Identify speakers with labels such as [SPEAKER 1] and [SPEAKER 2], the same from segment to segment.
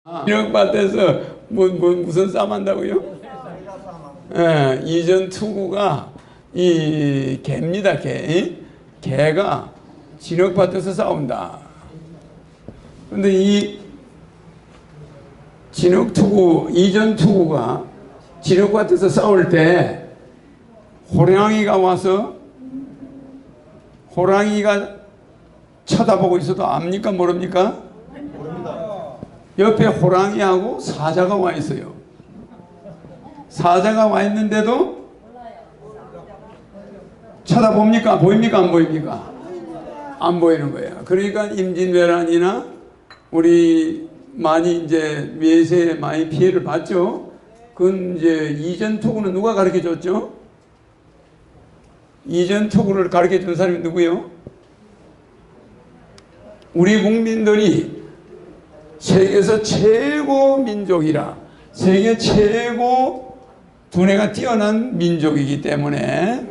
[SPEAKER 1] 진흙밭에서 무슨 싸움 한다고요? 예, 이전 투구가 이 개입니다. 개가 진흙밭에서 싸운다. 근데 이 진흙 투구, 이전 투구가 진흙밭에서 싸울 때 호랑이가 와서 호랑이가 쳐다보고 있어도 압니까? 모릅니까? 옆에 호랑이하고 사자가 와 있어요. 사자가 와 있는데도 쳐다봅니까? 보입니까? 안 보입니까? 안 보이는 거예요. 그러니까 임진왜란이나 우리 많이 이제 외세에 많이 피해를 봤죠. 그건 이제 이전 투구는 누가 가르쳐 줬죠? 이전 투구를 가르쳐 준 사람이 누구예요? 우리 국민들이 세계에서 최고 민족이라, 세계 최고 두뇌가 뛰어난 민족이기 때문에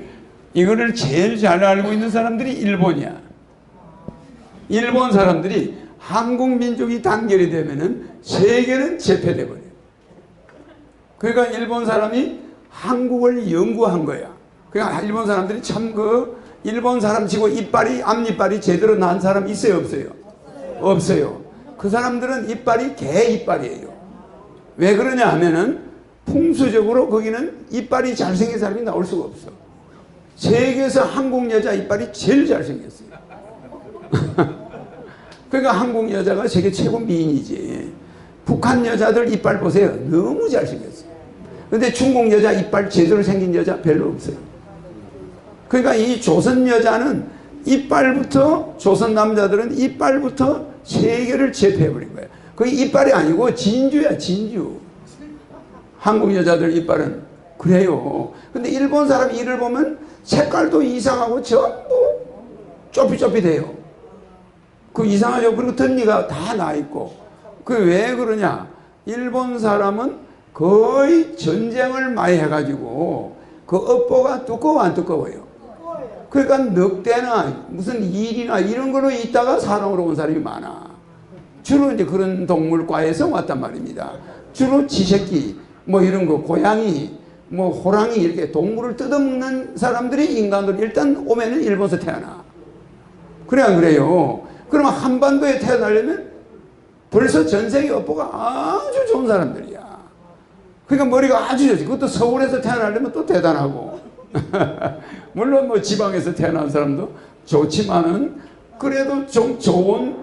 [SPEAKER 1] 이거를 제일 잘 알고 있는 사람들이 일본이야. 일본 사람들이 한국 민족이 단결이 되면은 세계는 제패돼 버려요. 그러니까 일본 사람이 한국을 연구한 거야. 그러니까 일본 사람들이 참 일본 사람 치고 앞니빨이 제대로 난 사람 있어요, 없어요? 없어요. 그 사람들은 이빨이 개 이빨이에요. 왜 그러냐 하면은 풍수적으로 거기는 이빨이 잘생긴 사람이 나올 수가 없어. 세계에서 한국 여자 이빨이 제일 잘생겼어요. 그러니까 한국 여자가 세계 최고 미인이지. 북한 여자들 이빨 보세요. 너무 잘생겼어요. 근데 중국 여자 이빨 제대로 생긴 여자 별로 없어요. 그러니까 이 조선 여자는 이빨부터, 조선 남자들은 이빨부터 세계를 제패해버린 거예요. 그게 이빨이 아니고 진주야, 진주. 한국 여자들 이빨은 그래요. 근데 일본 사람 이를 보면 색깔도 이상하고 전부 쪼삐쪼삐돼요. 그 이상하죠. 그리고 덧니가 다 나있고. 그 왜 그러냐? 일본 사람은 거의 전쟁을 많이 해가지고 그 업보가 두꺼워 안 두꺼워요? 그러니까 늑대나 무슨 일이나 이런 거로 있다가 사람으로 온 사람이 많아. 주로 이제 그런 동물과에서 왔단 말입니다. 주로 쥐새끼, 뭐 이런 거, 고양이, 뭐 호랑이 이렇게 동물을 뜯어먹는 사람들이 인간으로 일단 오면은 일본에서 태어나. 그래 안 그래요? 그러면 한반도에 태어나려면 벌써 전 세계 업보가 아주 좋은 사람들이야. 그러니까 머리가 아주 좋지. 그것도 서울에서 태어나려면 또 대단하고. 물론 뭐 지방에서 태어난 사람도 좋지만은 그래도 좀 좋은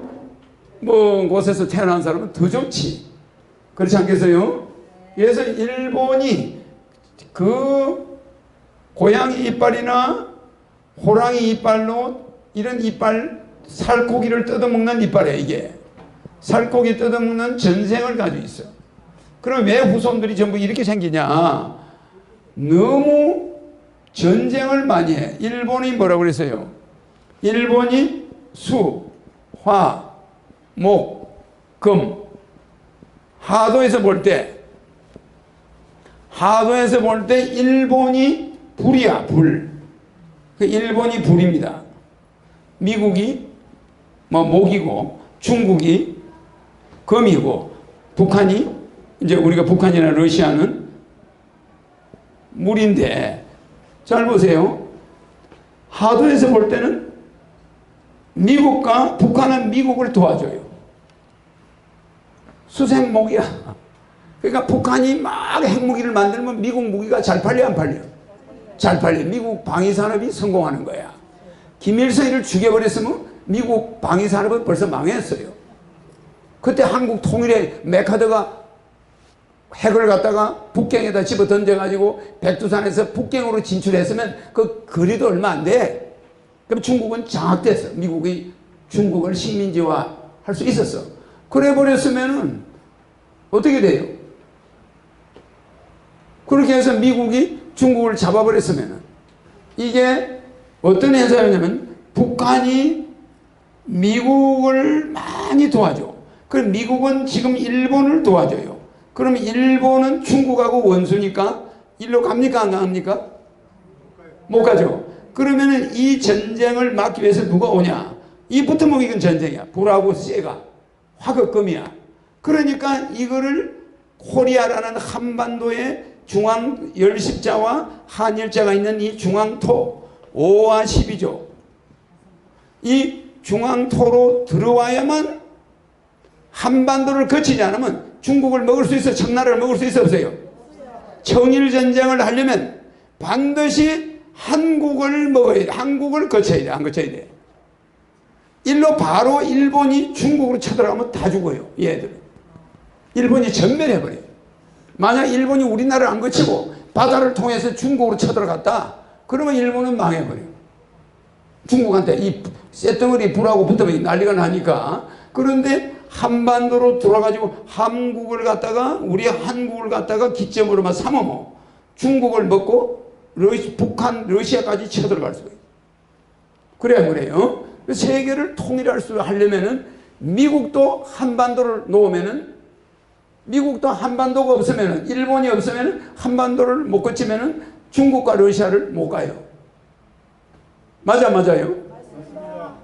[SPEAKER 1] 뭐 곳에서 태어난 사람은 더 좋지. 그렇지 않겠어요? 그래서 일본이 그 고양이 이빨이나 호랑이 이빨로 이런 이빨, 살코기를 뜯어먹는 이빨이에요. 이게 살코기 뜯어먹는 전생을 가지고 있어. 그럼 왜 후손들이 전부 이렇게 생기냐? 너무 전쟁을 많이 해. 일본이 뭐라고 그랬어요? 일본이 수, 화, 목, 금. 하도에서 볼 때 일본이 불이야, 불. 그 일본이 불입니다. 미국이 뭐 목이고, 중국이 금이고, 북한이 이제 우리가 북한이나 러시아는 물인데, 잘 보세요. 하도에서 볼 때는 미국과 북한은 미국을 도와줘요. 수생목이야. 그러니까 북한이 막 핵무기를 만들면 미국 무기가 잘 팔려 안 팔려? 잘 팔려. 미국 방위산업이 성공하는 거야. 김일성이를 죽여버렸으면 미국 방위산업은 벌써 망했어요. 그때 한국 통일에 메카드가 핵을 갖다가 북경에다 집어 던져가지고 백두산에서 북경으로 진출했으면 그 거리도 얼마 안 돼. 그럼 중국은 장악됐어. 미국이 중국을 식민지화 할 수 있었어. 그래 버렸으면은 어떻게 돼요? 그렇게 해서 미국이 중국을 잡아버렸으면은 이게 어떤 현상이냐면 북한이 미국을 많이 도와줘. 그럼 미국은 지금 일본을 도와줘요. 그럼 일본은 중국하고 원수니까 일로 갑니까? 안 갑니까? 못 가죠. 그러면은 이 전쟁을 막기 위해서 누가 오냐? 이 붙어먹이는 전쟁이야. 불하고 쇠가 화극금이야. 그러니까 이거를 코리아라는 한반도의 중앙 열십자와 한일자가 있는 이 중앙토 5와 10이죠. 이 중앙토로 들어와야만 한반도를 거치지 않으면 중국을 먹을 수 있어? 청나라를 먹을 수 있어? 없어요? 청일전쟁을 하려면 반드시 한국을 먹어야 돼. 한국을 거쳐야 돼. 안 거쳐야 돼. 일로 바로 일본이 중국으로 쳐들어가면 다 죽어요. 얘들. 일본이 전멸해버려요. 만약 일본이 우리나라를 안 거치고 바다를 통해서 중국으로 쳐들어갔다. 그러면 일본은 망해버려요. 중국한테 이 쇳덩어리 불하고 붙으면 난리가 나니까. 그런데 한반도로 들어와가지고 한국을 갖다가 우리 한국을 갖다가 기점으로만 삼으면 중국을 먹고 북한, 러시아까지 쳐들어갈 수가 있어요. 그래야 그래요. 세계를 통일할 수 하려면은 미국도 한반도를 놓으면은 미국도 한반도가 없으면은 일본이 없으면은 한반도를 못 거치면은 중국과 러시아를 못 가요. 맞아요? 맞습니다.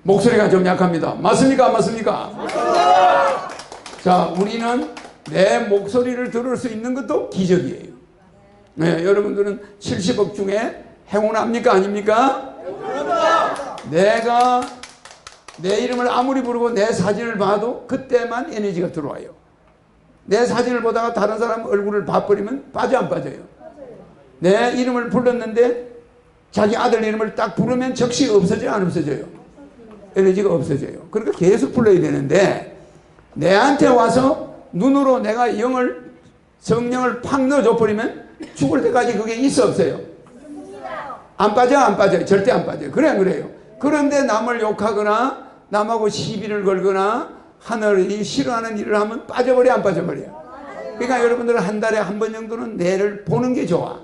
[SPEAKER 1] 목소리가 좀 약합니다. 맞습니까? 안 맞습니까? 맞습니다. 자, 우리는 내 목소리를 들을 수 있는 것도 기적이에요. 네, 여러분들은 70억 중에 행운합니까? 아닙니까? 내가 내 이름을 아무리 부르고 내 사진을 봐도 그때만 에너지가 들어와요. 내 사진을 보다가 다른 사람 얼굴을 봐버리면 빠져 안 빠져요? 내 이름을 불렀는데 자기 아들 이름을 딱 부르면 즉시 없어져요? 안 없어져요? 에너지가 없어져요. 그러니까 계속 불러야 되는데 내한테 와서 눈으로 내가 성령을 팍 넣어줘 버리면 죽을 때까지 그게 있어 없어요? 안 빠져? 안 빠져요? 절대 안 빠져요. 그래 안 그래요? 그런데 남을 욕하거나 남하고 시비를 걸거나 하늘이 싫어하는 일을 하면 빠져버려? 안 빠져버려? 그러니까 여러분들은 한 달에 한 번 정도는 내를 보는 게 좋아.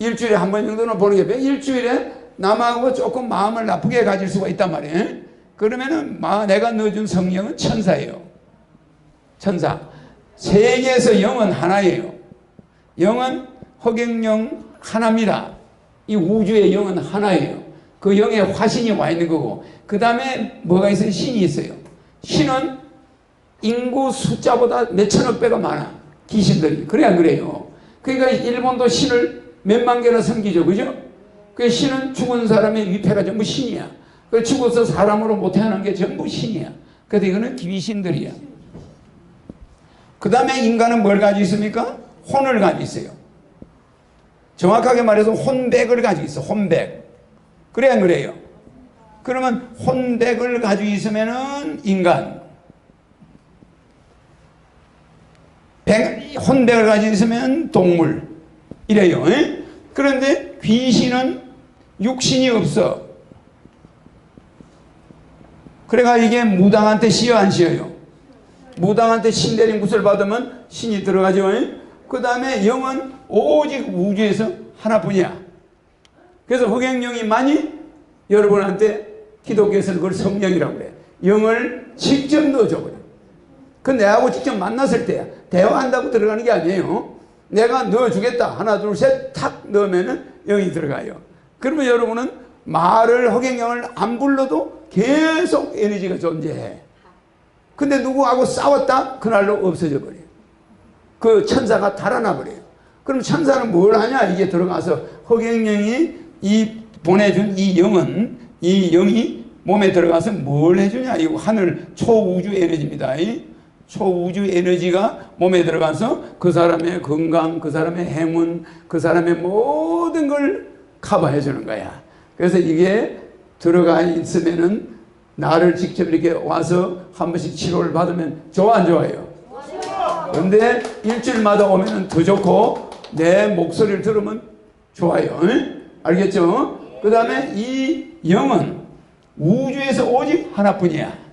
[SPEAKER 1] 일주일에 한 번 정도는 보는 게 좋아. 일주일에 남하고 조금 마음을 나쁘게 가질 수가 있단 말이에요. 그러면은 내가 넣어준 성령은 천사예요. 천사. 세계에서 영은 하나예요. 영은 허경영 하나입니다. 이 우주의 영은 하나예요. 그 영에 화신이 와 있는 거고, 그 다음에 뭐가 있어요? 신이 있어요. 신은 인구 숫자보다 몇천억 배가 많아. 귀신들이. 그래 안 그래요? 그러니까 일본도 신을 몇만 개나 섬기죠. 그죠? 그 신은 죽은 사람의 위패가 전부 신이야. 그 죽어서 사람으로 못 태어난 게 전부 신이야. 그래서 이거는 귀신들이야. 그 다음에 인간은 뭘 가지고 있습니까? 혼을 가지고 있어요. 정확하게 말해서 혼백을 가지고 있어. 혼백. 그래 안 그래요? 그러면 혼백을 가지고 있으면은 인간, 혼백을 가지고 있으면 동물 이래요. 에? 그런데 귀신은 육신이 없어. 그래가 이게 무당한테 씌어 안 씌어요? 무당한테 신 내린 굿을 받으면 신이 들어가죠. 그 다음에 영은 오직 우주에서 하나뿐이야. 그래서 허경영이만이 여러분한테 기독교에서는 그걸 성령이라고 그래. 영을 직접 넣어줘 버려. 그 내하고 직접 만났을 때야. 대화한다고 들어가는 게 아니에요. 내가 넣어주겠다. 하나 둘 셋 탁 넣으면은 영이 들어가요. 그러면 여러분은 말을 허경영을 안 불러도 계속 에너지가 존재해. 근데 누구하고 싸웠다? 그날로 없어져 버려요. 그 천사가 달아나 버려요. 그럼 천사는 뭘 하냐? 이게 들어가서 허경영이 보내준 이 영이 몸에 들어가서 뭘 해주냐? 이거 하늘 초우주 에너지입니다. 이 초우주 에너지가 몸에 들어가서 그 사람의 건강, 그 사람의 행운, 그 사람의 모든 걸 커버해 주는 거야. 그래서 이게 들어가 있으면은 나를 직접 이렇게 와서 한 번씩 치료를 받으면 좋아 안 좋아요? 그런데 일주일마다 오면은 더 좋고 내 목소리를 들으면 좋아요. 응? 알겠죠? 그 다음에 이 영은 우주에서 오직 하나뿐이야.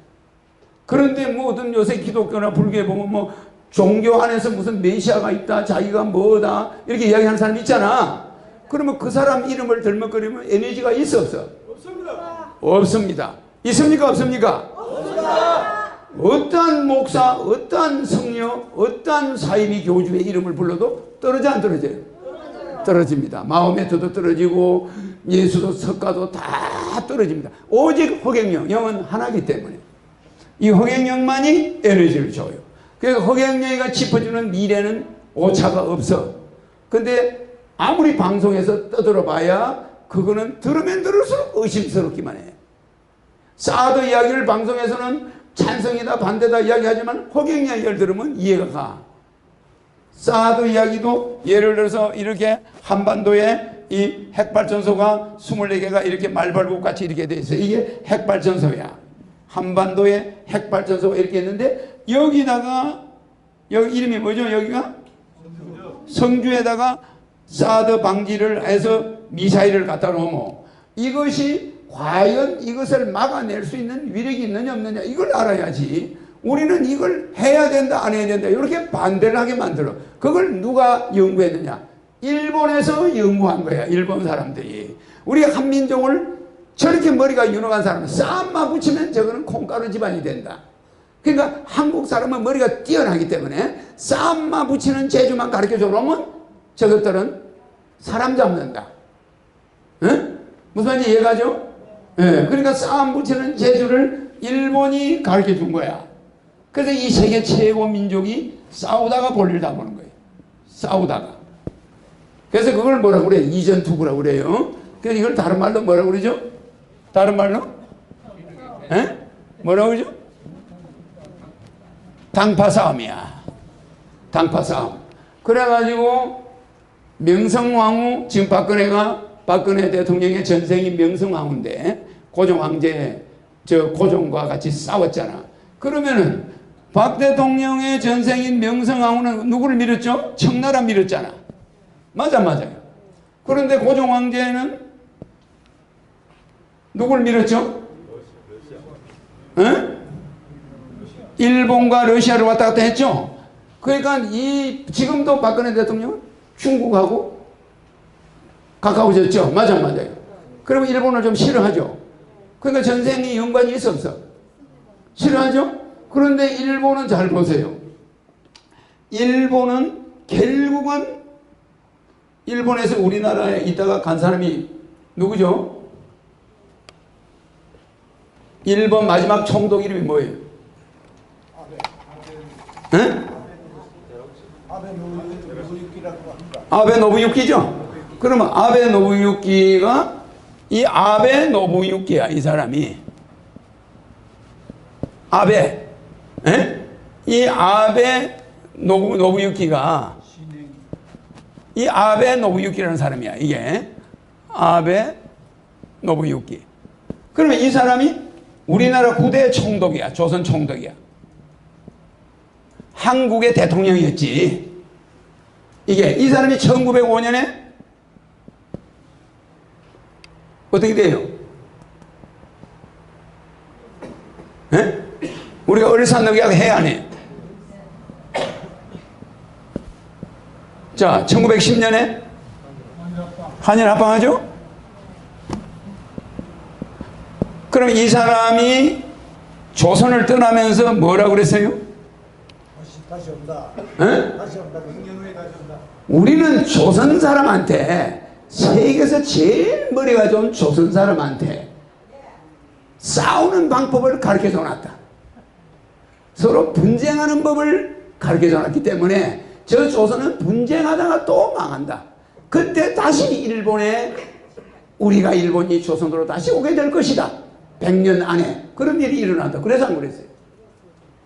[SPEAKER 1] 그런데 뭐든 요새 기독교나 불교에 보면 뭐 종교 안에서 무슨 메시아가 있다, 자기가 뭐다 이렇게 이야기하는 사람 있잖아. 그러면 그 사람 이름을 들먹거리면 에너지가 있어 없어? 없습니다. 없습니다. 있습니까? 없습니까? 없습니다. 어떠한 목사, 어떠한 성녀, 어떠한 사이비 교주의 이름을 불러도 떨어져 안 떨어져요? 떨어집니다. 마호메트도 떨어지고 예수도 석가도 다 떨어집니다. 오직 허경영, 영은 하나이기 때문에 이 허경영만이 에너지를 줘요. 그래서 허경영이가 짚어주는 미래는 오차가 없어. 근데 아무리 방송에서 떠들어봐야 그거는 들으면 들을수록 의심스럽기만 해. 사드 이야기를 방송에서는 찬성이다 반대다 이야기하지만 허경영 이야기를 들으면 이해가 가. 사드 이야기도 예를 들어서 이렇게 한반도에 이 핵발전소가 24개가 이렇게 말발굽 같이 이렇게 돼 있어요. 이게 핵발전소야. 한반도에 핵발전소가 이렇게 있는데 여기다가 여기 이름이 뭐죠? 여기가 성주에다가 사드 방지를 해서 미사일을 갖다 놓으면 이것이 과연 이것을 막아낼 수 있는 위력이 있느냐 없느냐 이걸 알아야지. 우리는 이걸 해야 된다 안 해야 된다 이렇게 반대를 하게 만들어. 그걸 누가 연구했느냐? 일본에서 연구한 거야. 일본 사람들이. 우리 한민족을 저렇게 머리가 유능한 사람은 쌈만 붙이면 저거는 콩가루 집안이 된다. 그러니까 한국 사람은 머리가 뛰어나기 때문에 쌈만 붙이는 재주만 가르쳐줘 놓으면 저것들은 사람 잡는다. 응? 무슨 말인지 이해가죠? 예, 그러니까 쌈 붙이는 재주를 일본이 가르쳐 준 거야. 그래서 이 세계 최고 민족이 싸우다가 볼일 다 보는 거예요. 싸우다가. 그래서 그걸 뭐라고 그래요? 이전투구라고 그래요. 그래서 이걸 다른 말로 뭐라고 그러죠? 다른 말로? 에? 뭐라고 그러죠? 당파 싸움이야. 당파 싸움. 그래가지고 명성황후, 지금 박근혜 대통령의 전생이 명성황후인데 고종 황제 고종과 같이 싸웠잖아. 그러면은 박 대통령의 전생인 명성황후는 누구를 밀었죠? 청나라 밀었잖아. 맞아요. 그런데 고종 황제는 누굴 밀었죠? 에? 일본과 러시아를 왔다 갔다 했죠. 그러니까 지금도 박근혜 대통령은 중국하고 가까워졌죠. 맞아요. 그러면 일본을 좀 싫어하죠. 그러니까 전생이 연관이 있어 없어? 싫어하죠? 그런데 일본은 잘 보세요. 일본은 결국은 일본에서 우리나라에 있다가 간 사람이 누구죠? 일본 마지막 총독 이름이 뭐예요? 아베 노부유키죠? 그러면 아베 노부유키가 이 아베 노부유키야. 이 사람이 아베 이 아베 노부유키가 이 아베 노부유키라는 사람이야. 이게 아베 노부유키. 그러면 이 사람이 우리나라 9대 총독이야. 조선 총독이야. 한국의 대통령이었지. 이게 이 사람이 1905년에 어떻게 돼요? 우리가 을사늑약 해 안 해? 자, 1910년에 한일 합방하죠? 그럼 이 사람이 조선을 떠나면서 뭐라고 그랬어요?
[SPEAKER 2] 다시 온다. 다시 온다. 6년 후에 다시 온다.
[SPEAKER 1] 우리는 조선 사람한테 세계에서 제일 머리가 좋은 조선 사람한테 싸우는 방법을 가르쳐 줘놨다. 서로 분쟁하는 법을 가르쳐 줘놨기 때문에 저 조선은 분쟁하다가 또 망한다. 그때 다시 일본에 우리가 일본이 조선으로 다시 오게 될 것이다. 100년 안에 그런 일이 일어난다. 그래서 안 그랬어요.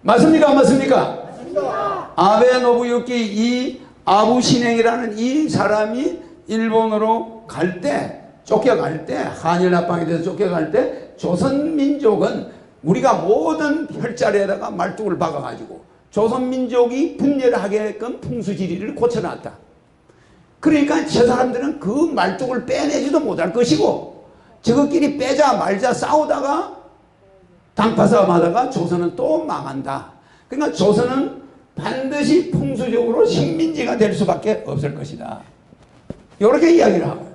[SPEAKER 1] 맞습니까? 안 맞습니까? 맞습니다. 아베 노부유키 이 아부신행이라는 이 사람이 일본으로 갈 때, 쫓겨갈 때, 한일합방에 대해서 쫓겨갈 때 조선민족은 우리가 모든 혈자리에다가 말뚝을 박아가지고 조선민족이 분열하게끔 풍수지리를 고쳐놨다. 그러니까 저 사람들은 그 말뚝을 빼내지도 못할 것이고 저것끼리 빼자 말자 싸우다가 당파싸움 하다가 조선은 또 망한다. 그러니까 조선은 반드시 풍수적으로 식민지가 될 수밖에 없을 것이다. 이렇게 이야기를 하고.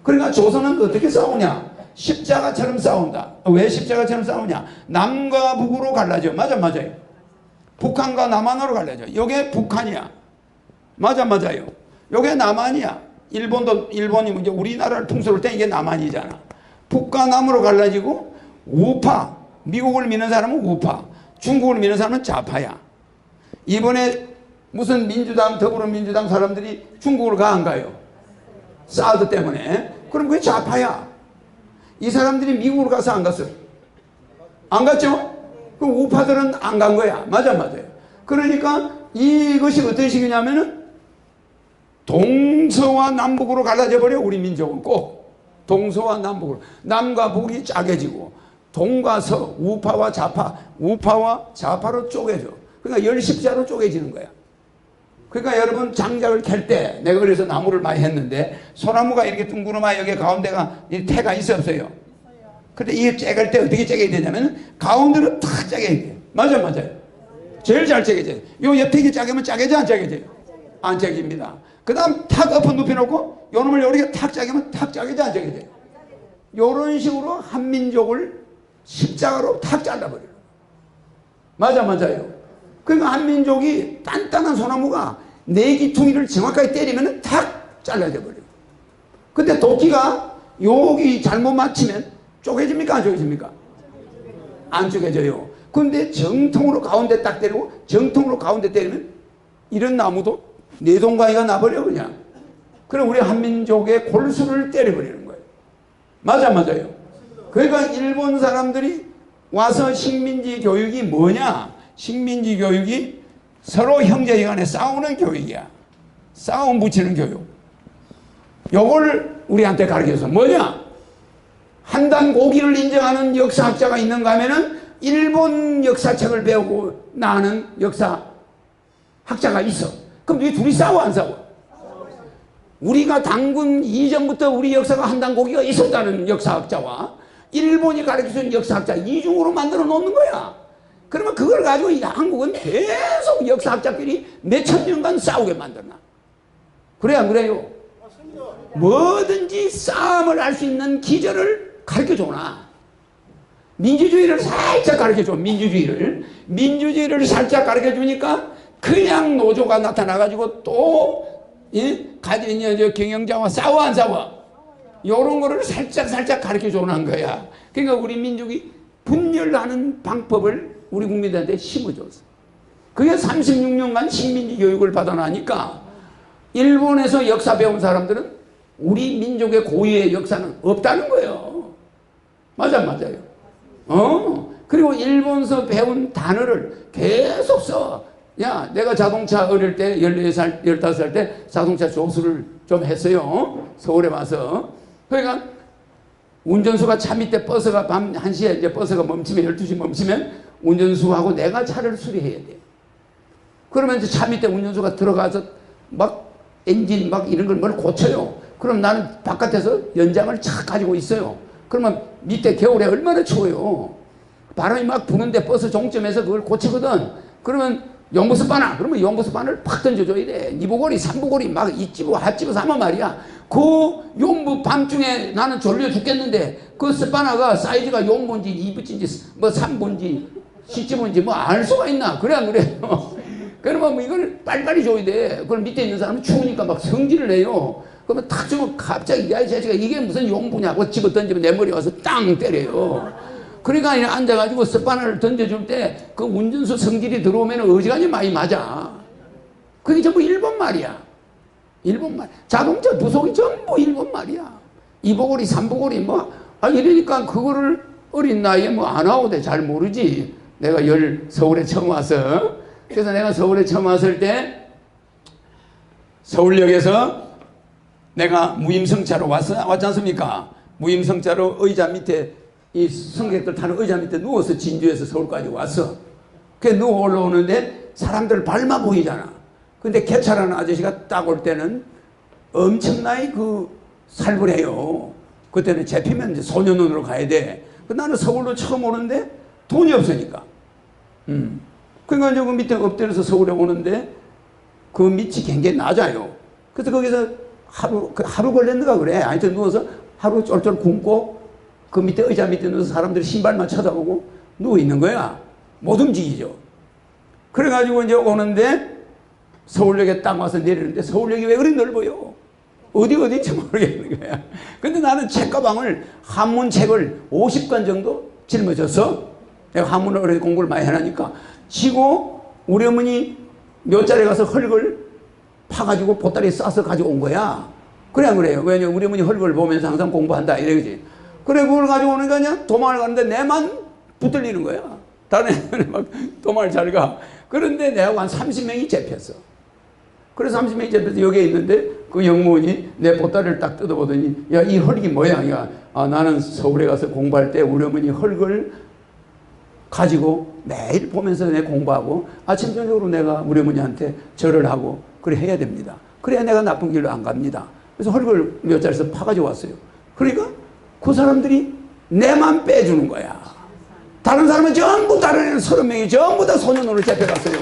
[SPEAKER 1] 그러니까 조선은 어떻게 싸우냐? 십자가처럼 싸운다. 왜 십자가처럼 싸우냐? 남과 북으로 갈라져. 맞아요. 북한과 남한으로 갈라져. 이게 북한이야. 맞아요. 이게 남한이야. 일본이 이제 우리나라를 통솔할 때 이게 남한이잖아. 북과 남으로 갈라지고 우파. 미국을 미는 사람은 우파. 중국을 미는 사람은 좌파야. 이번에 무슨 민주당, 더불어민주당 사람들이 중국으로 가 안 가요? 사드 때문에. 그럼 그게 좌파야. 이 사람들이 미국으로 가서 안 갔어요? 안 갔죠? 그럼 우파들은 안 간 거야. 맞아요. 그러니까 이것이 어떤 식이냐면은 동서와 남북으로 갈라져 버려. 우리 민족은 꼭 동서와 남북으로. 남과 북이 짜게지고 동과 서, 우파와 좌파로 쪼개져. 그러니까 열십자로 쪼개지는 거야. 그러니까 여러분 장작을 캘 때 내가 그래서 나무를 많이 했는데 소나무가 이렇게 둥그러마 여기 가운데가 이 태가 있어 없어요? 근데 이게 째갈 때 어떻게 째게 되냐면 가운데로 탁 짜게 돼. 맞아요. 제일 잘 짜게져요. 요 옆태기 짜게면 짜게져 안 짜게져요? 안 짜깁니다. 그 다음 탁 엎어 눕혀놓고 요 놈을 요렇게 탁 짜게면 탁 짜게져 안 짜게져요? 요런 식으로 한민족을 십자가로 탁 잘라버려요. 맞아요. 그러니까 한민족이 단단한 소나무가 네 기퉁이를 정확하게 때리면 탁 잘라져 버려요. 근데 도끼가 여기 잘못 맞추면 쪼개집니까? 안 쪼개집니까? 안 쪼개져요. 근데 정통으로 가운데 딱 때리고 정통으로 가운데 때리면 이런 나무도 네 동강이가 나버려 그냥. 그럼 우리 한민족의 골수를 때려버리는 거예요. 맞아요. 그러니까 일본 사람들이 와서 식민지 교육이 뭐냐? 식민지 교육이 서로 형제간에 싸우는 교육이야. 싸움 붙이는 교육. 요걸 우리한테 가르쳐서 뭐냐? 한단 고기를 인정하는 역사학자가 있는가 하면은 일본 역사책을 배우고 나는 역사학자가 있어. 그럼 이 둘이 싸워 안 싸워? 우리가 당군 이전부터 우리 역사가 한단 고기가 있었다는 역사학자와 일본이 가르쳐준 역사학자 이중으로 만들어 놓는 거야. 그러면 그걸 가지고 이 한국은 계속 역사학자끼리 몇천 년간 싸우게 만들나. 그래 안 그래요? 뭐든지 싸움을 할 수 있는 기절을 가르쳐줘나. 민주주의를 살짝 가르쳐줘. 민주주의를 살짝 가르쳐주니까 그냥 노조가 나타나가지고 또 경영자와 싸워 안 싸워? 요런 거를 살짝 가르쳐줘는 거야. 그러니까 우리 민족이 분열하는 방법을 우리 국민들한테 심어줬어. 그게 36년간 식민지 교육을 받아나니까 일본에서 역사 배운 사람들은 우리 민족의 고유의 역사는 없다는 거예요. 맞아요. 그리고 일본서 배운 단어를 계속 써. 야, 내가 자동차 어릴 때 14살, 15살 때 자동차 조수를 좀 했어요. 서울에 와서. 그러니까 운전수가 차 밑에 버스가 밤 1시에 이제 버스가 멈추면 12시 멈추면 운전수하고 내가 차를 수리해야 돼. 그러면 이제 차 밑에 운전수가 들어가서 막 엔진 막 이런 걸 뭘 고쳐요. 그럼 나는 바깥에서 연장을 착 가지고 있어요. 그러면 밑에 겨울에 얼마나 추워요. 바람이 막 부는데 버스 종점에서 그걸 고치거든. 그러면 용부스 바나. 그러면 용부스 바나를 팍 던져줘야 돼. 이보고리, 삼보고리 막 이집어 핫집어 사면 말이야. 그 용부 밤중에 나는 졸려 죽겠는데 그 스파나가 사이즈가 용부인지 이부인지 뭐 3부인지 10부인지 뭐 알 수가 있나. 그래 안 그래요? 그러면 뭐 이걸 빨리빨리 줘야 돼. 그걸 밑에 있는 사람은 추우니까 막 성질을 내요. 그러면 탁 주면 갑자기 야 이 자식아 이게 무슨 용부냐고 집어 던지면 내 머리에 와서 땅 때려요. 그러니까 앉아가지고 스파나를 던져줄 때 그 운전수 성질이 들어오면 어지간히 많이 맞아. 그게 전부 일본 말이야. 일본말. 자동차 부속이 전부 일본말이야. 이보고리, 삼보고리 뭐 이러니까 그거를 어린 나이에 뭐 안 하고도 잘 모르지. 내가 서울에 처음 와서. 그래서 내가 서울에 처음 왔을 때 서울역에서 내가 무임승차로 왔지 않습니까? 무임승차로 의자 밑에 이 승객들 타는 의자 밑에 누워서 진주에서 서울까지 왔어. 그래 누워 올라오는데 사람들 발만 보이잖아. 근데 개차라는 아저씨가 딱 올 때는 엄청나게 살벌해요. 그때는 잡히면 이제 소년원으로 가야 돼. 나는 서울로 처음 오는데 돈이 없으니까. 그러니까 이제 그 밑에 엎드려서 서울에 오는데 그 밑이 굉장히 낮아요. 그래서 거기서 하루 걸렸는가 그래. 하여튼 누워서 하루 쫄쫄 굶고 그 밑에 의자 밑에 누워서 사람들이 신발만 쳐다보고 누워 있는 거야. 못 움직이죠. 그래가지고 이제 오는데 서울역에 딱 와서 내리는데 서울역이 왜 그리 넓어요? 어디인지 모르겠는 거야. 근데 나는 책가방을 한문책을 50권 정도 짊어졌어. 내가 한문을 어려서 공부를 많이 해놨으니까. 지고 우리 어머니 묘자리에 가서 흙을 파가지고 보따리에 싸서 가지고 온 거야. 그래 안 그래요? 왜냐면 우리 어머니 흙을 보면서 항상 공부한다 이러지. 그래 그걸 가지고 오니까 그냥 도망을 가는데 내만 붙들리는 거야. 다른 애들은 막 도망을 잘 가. 그런데 내하고 한 30명이 잡혔어. 그래서 30명이 잡혀서 여기에 있는데 그 영무원이 내 보따리를 딱 뜯어보더니 야, 이 흙이 뭐야? 야, 나는 서울에 가서 공부할 때 우리 어머니 흙을 가지고 매일 보면서 내 공부하고 아침 저녁으로 내가 우리 어머니한테 절을 하고 그래 해야 됩니다. 그래야 내가 나쁜 길로 안 갑니다. 그래서 흙을 몇 자리에서 파가지고 왔어요. 그러니까 그 사람들이 내만 빼주는 거야. 다른 사람은 전부 다른 애는 30명이 전부 다 소년으로 잡혀갔어요.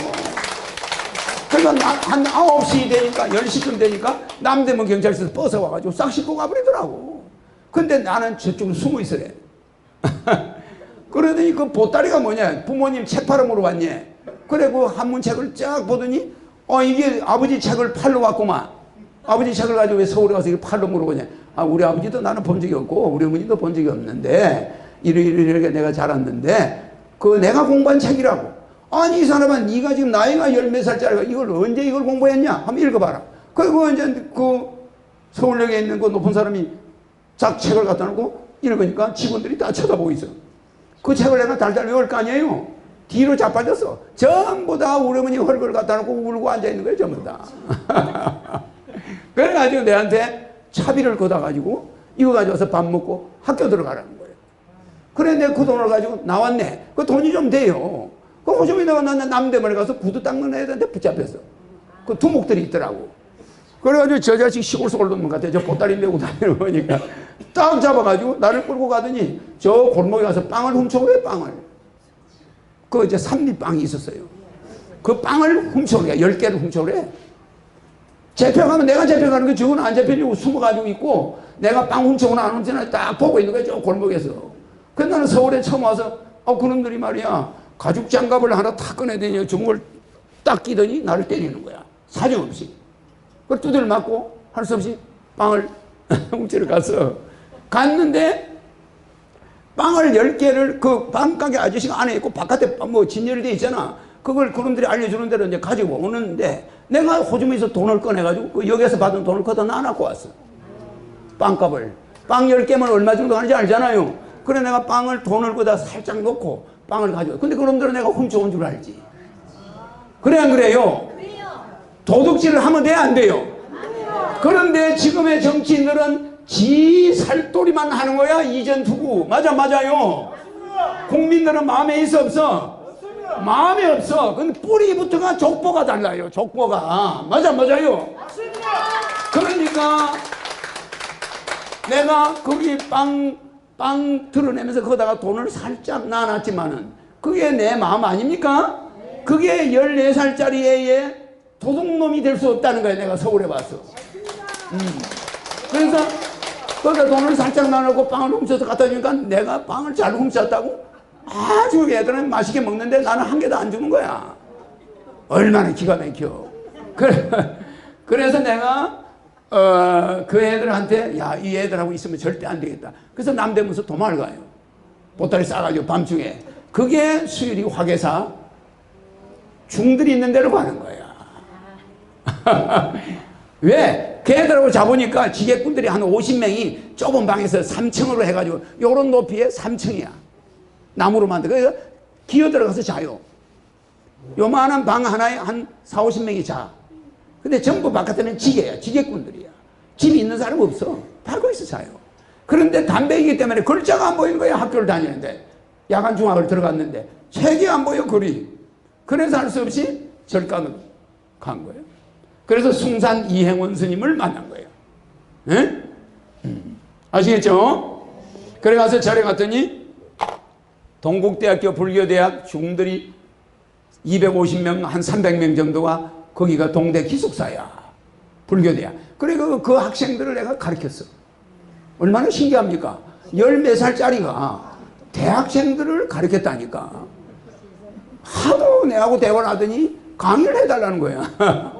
[SPEAKER 1] 그러니까 한 9시 되니까 10시쯤 되니까 남대문 경찰서에서 버스 와가지고 싹 싣고 가버리더라고. 근데 나는 저쪽으로 숨어 있으래. 그러더니 그 보따리가 뭐냐? 부모님 책 팔아 먹으러 왔니? 그래 그 한문책을 쫙 보더니 이게 아버지 책을 팔러 왔구만. 아버지 책을 가지고 왜 서울에 가서 이걸 팔러 먹으러 오냐? 우리 아버지도 나는 본 적이 없고 우리 어머니도 본 적이 없는데 이렇게 내가 자랐는데 그 내가 공부한 책이라고. 아니 이 사람은 네가 지금 나이가 10몇 살짜리가 이걸 언제 이걸 공부했냐? 한번 읽어봐라. 그리고 이제 그 서울역에 있는 그 높은 사람이 작 책을 갖다 놓고 읽으니까 직원들이 다 쳐다보고 있어. 그 책을 내가 달달 외울 거 아니에요. 뒤로 자빠졌어. 전부 다 우리 어머니 헐걸 갖다 놓고 울고 앉아있는 거예요. 전부 다. 그래가지고 내한테 차비를 걷어가지고 이거 가져와서 밥 먹고 학교 들어가라는 거예요. 그래 내가 그 돈을 가지고 나왔네. 그 돈이 좀 돼요. 그 호주머니다가 나는 남대문에 가서 구두 닦는 애들한테 붙잡혔어. 그 두목들이 있더라고. 그래가지고 저 자식 시골 놈 같아. 저 보따리 메고 다니는 거니까 딱 잡아가지고 나를 끌고 가더니 저 골목에 가서 빵을 훔쳐오래. 빵을. 그 이제 산미빵이 있었어요. 그 빵을 훔쳐오래. 10개를 훔쳐오래. 잡혀가면 내가 잡혀가는 거 저건 안 잡히려고 숨어가지고 있고 내가 빵 훔쳐오나 안 훔쳐오나 딱 보고 있는 거야. 저 골목에서. 그래서 나는 서울에 처음 와서 그놈들이 말이야 가죽 장갑을 하나 탁 꺼내더니 주먹을 딱 끼더니 나를 때리는 거야. 사정없이. 그걸 두들 맞고 할 수 없이 빵을 훔치러 갔는데 빵을 10개를 그 빵가게 아저씨가 안에 있고 바깥에 뭐 진열이 돼 있잖아. 그걸 그놈들이 알려주는 대로 이제 가지고 오는데 내가 호주머니에서 돈을 꺼내가지고 그 역에서 받은 돈을 걷어 놔놓고 왔어. 빵값을. 빵 10개면 얼마 정도 하는지 알잖아요. 그래 내가 빵을 돈을 거다 살짝 넣고 빵을 가져와. 근데 그놈들은 내가 훔쳐온 줄 알지. 그래 안 그래요? 도둑질을 하면 돼 안 돼요? 그런데 지금의 정치인들은 지 살도리만 하는 거야. 이전 투구. 맞아요. 국민들은 마음에 있어 없어? 마음에 없어. 근데 뿌리부터가 족보가 달라요. 족보가. 맞아요. 그러니까 내가 거기 빵 드러내면서 거기다가 돈을 살짝 놔놨지만은 그게 내 마음 아닙니까? 그게 14살짜리 애에 도둑놈이 될 수 없다는 거야. 내가 서울에 봤어. 그래서 거기다 돈을 살짝 놔놓고 빵을 훔쳐서 갖다 주니까 내가 빵을 잘 훔쳤다고 아주 애들은 맛있게 먹는데 나는 한 개도 안 주는 거야. 얼마나 기가 막혀. 그래서 내가 그 애들한테 야, 이 애들하고 있으면 절대 안 되겠다. 그래서 남대문에서 도망을 가요. 보따리 싸가지고 밤중에. 그게 수유리 화계사 중들이 있는 데로 가는 거야. 왜? 걔들하고 잡으니까 지게꾼들이 한 50명이 좁은 방에서 3층으로 해가지고 요런 높이에 3층이야. 나무로 만들어. 그래서 기어 들어가서 자요. 요만한 방 하나에 한 4, 50명이 자. 근데 전부 바깥에는 지게야. 지게꾼들이야. 집이 있는 사람 없어. 다 거기서 자요. 그런데 담배이기 때문에 글자가 안 보이는 거야. 학교를 다니는데. 야간 중학을 들어갔는데 책이 안 보여. 글이. 그래서 할 수 없이 절간으로 간 거예요. 그래서 숭산 이행원 스님을 만난 거예요. 네? 아시겠죠? 그래 가서 절에 갔더니 동국대학교 불교대학 중들이 250명 한 300명 정도가 거기가 동대 기숙사야. 불교대학. 그래 그 학생들을 내가 가르쳤어. 얼마나 신기합니까? 10몇 살짜리가 대학생들을 가르쳤다니까. 하도 내하고 대화를 하더니 강의를 해달라는 거야.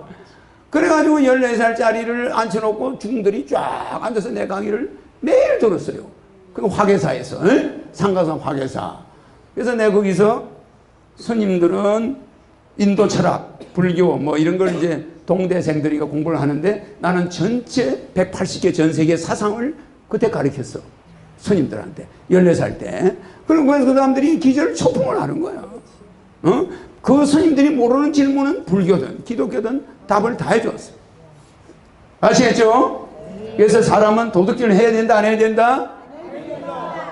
[SPEAKER 1] 그래가지고 14살짜리를 앉혀놓고 중들이 쫙 앉아서 내 강의를 매일 들었어요. 그 화계사에서. 상가산 화계사. 그래서 내가 거기서 스님들은 인도 철학, 불교 뭐 이런 걸 이제 동대생들이 공부를 하는데 나는 전체 180개 전 세계 사상을 그때 가르쳤어. 스님들한테 14살 때. 그러면 그 사람들이 기절 초풍을 하는 거야. 그 스님들이 모르는 질문은 불교든 기독교든 답을 다 해줬어. 아시겠죠? 그래서 사람은 도덕질을 해야 된다 안 해야 된다?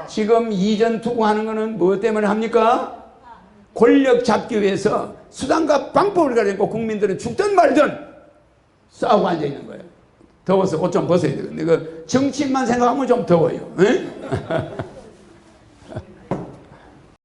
[SPEAKER 1] 지금 이전 투구하는 거는 뭐 때문에 합니까? 권력 잡기 위해서 수단과 방법을 가지고 국민들은 죽든 말든 싸우고 앉아 있는 거예요. 더워서 옷 좀 벗어야 되거든요. 정치인만 생각하면 좀 더워요.